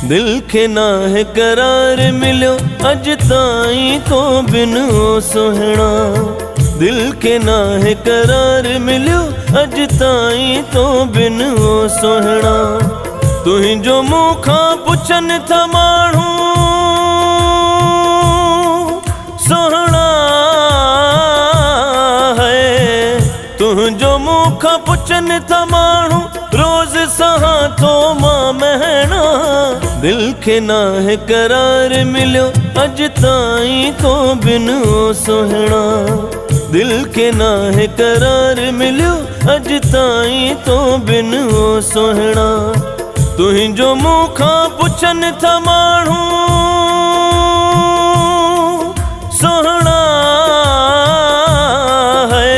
दिल खे नाहे करार मिलियो अज ताईं तो बिन ओ सोहणा। दिल खे नाहे करार मिलियो अज ताईं तो बिन ओ सोहणा। तुहिंजो मूंखां पुछनि था माण्हू सोहणा है। तुहिंजो मूंखां पुछनि था माण्हू रोज़ सहां थो मां महणा। दिल खे नाहे करार मिलियो अज ताईं तो बिन ओ सोहणा। दिल खे नाहे करार मिलियो अज ताईं तो बिन ओ सोहणा। तुहिंजो मूंखां पुछनि था माण्हू सोहणा है।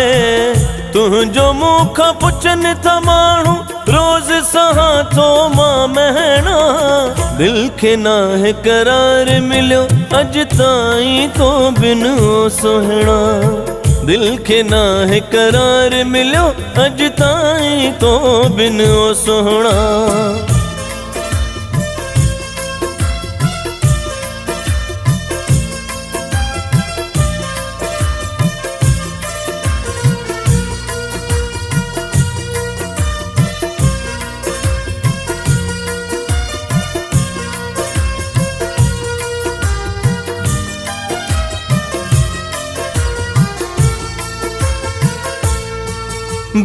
तुहिंजो मूंखां पुछनि था माण्हू रोज़ सहां थो मां महणा। दिल खे नाहे करार मिलियो अज ताईं तो बिन ओ सोहणा। दिल खे नाहे करार मिलियो अज ताईं तो बिन ओ सोहणा।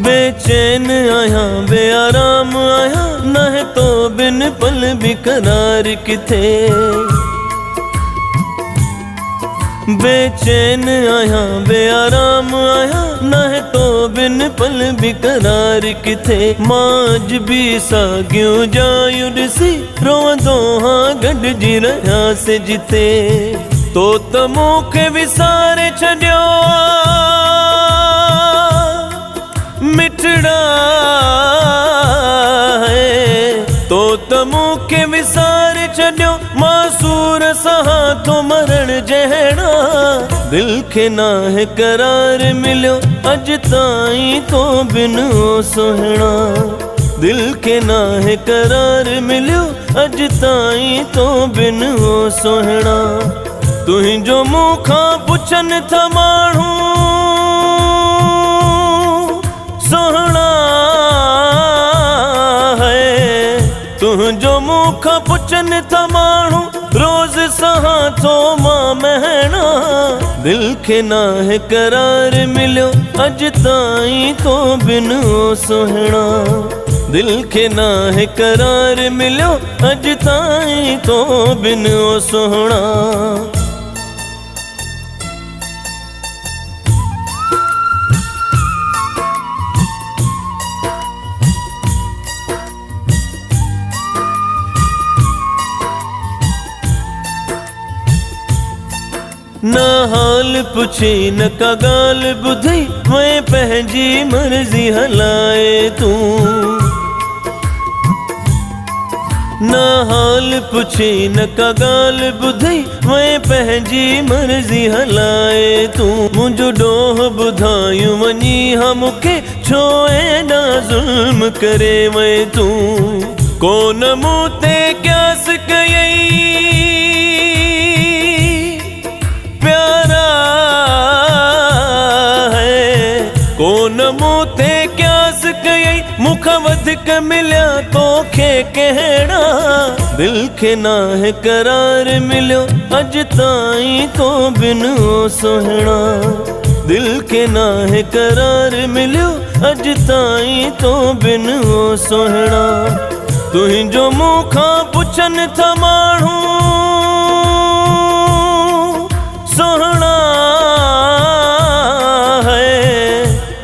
बेचैन आया बेआराम आया नाहे तो बिन पल भी करार किथे। बेचैन आया बेआराम आया नाहे तो बिन पल भी करार किथे। मांज भी सागियो जायूं ॾिसी रोवंदो हाँ गॾिजी रहियासीं जिते। तो त मूंखे विसारे छॾियो मिठड़ा है। तो त मूंखे विसारे छॾियो मासूर सहां थो मरण जहिड़ा। दिल खे नाहे करार मिलियो अज ताईं तो बिन ओ सोहणा। दिल खे नाहे करार मिलियो अज ताईं तो बिन ओ सोहणा। तुहिंजो मूंखां पुछनि था माण्हू सोहणा है। तुहिंजो मूंखां पुछनि था माण्हू रोज़ सहां थो मां महणा। दिल खे नाहे करार मिलियो अज ताईं तो बिन ओ सोहणा। दिल खे नाहे करार मिलियो अज ताईं तो बिन ओ सोहणा। न हाल पुछी न का ॻाल्हि ॿुधी मैं पंहिंजी मर्ज़ी हलाए तूं। न हाल पुछी न का ॻाल्हि ॿुधी मैं पंहिंजी मर्ज़ी हलाए तूं। मुंहिंजो ॾोह ॿुधायूं वञी हा मूंखे छो एॾा ज़ुल्म करे वए तूं। कोन मूं ते क़यास कयई प्यारा है। कोन मूं ते क़यास कयई मूंखां वधीक मिलिया तोखे कहिड़ा। दिल खे नाहे करार मिलियो अज ताईं तो बिन ओ सोहणा। दिल खे नाहे करार मिलियो अज ताईं तो बिन ओ सोहणा। तुहिंजो मूंखां पुछनि था माण्हू सोहणा है।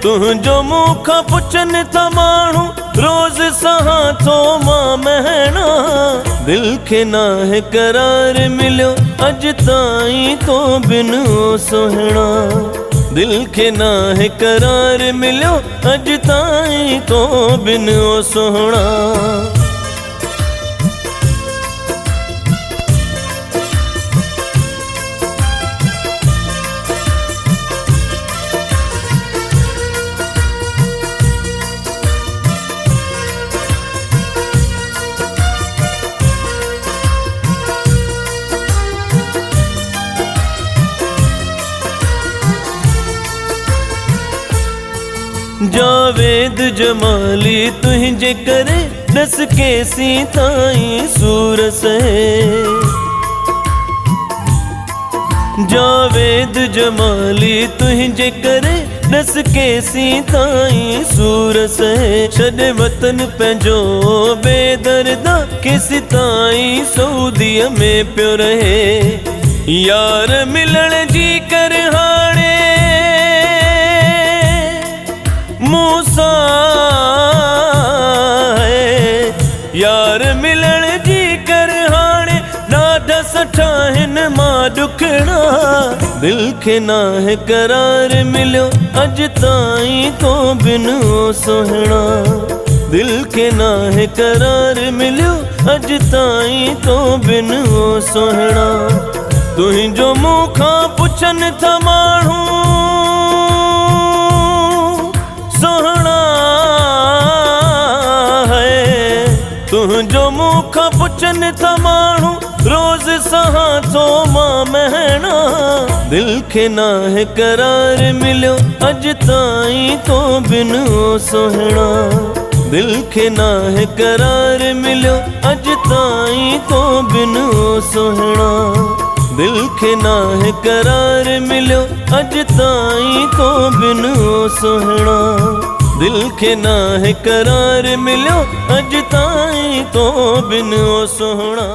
तुहिंजो मूंखां पुछनि था माण्हू रोज़ सहां थो मां महणा। दिल खे नाहे करार मिलियो अज ताईं तो बिन ओ सोहणा। दिल खे नाहे करार मिलियो अज ताईं तो बिन ओ सोहणा। जावेद जमाली तुझे करे दस के सी ताई सूरस है। जावेद जमाली तुझे करे दस के सी ताई सूरस है। छॾे वतन पंहिंजो बेदर्दा किसी ताई सऊदीअ में पियो रहे। यार मिलण जी कर हाणे मूसा है। यार मिलण जी कर हाणे ॾाढा सठा हिन मां ॾुखड़ा। दिल खे नाहे करार मिलियो अॼु ताईं तो बिन ओ सुहिणा। दिल खे नाहे करार मिलियो अॼु ताईं तो बिन ओ सुहिणा। तुंहिंजो मूंखां पुछनि था माण्हू सुहिणा है। तुंहिंजो मूंखां पुछनि था माण्हू रोज़ सहां थो मां महणा। दिल खे नाहे करार मिलियो अॼु ताईं तो बिन ओ सुहिणा। दिल खे नाहे करार मिलियो अॼु ताईं तो बिन ओ सुहिणा। दिल खे नाहे करार मिलियो अॼु ताईं तो बिन ओ सुहिणा। दिल खे नाहे करार मिलियो अॼु ताईं तो बिन ओ सुहिणा।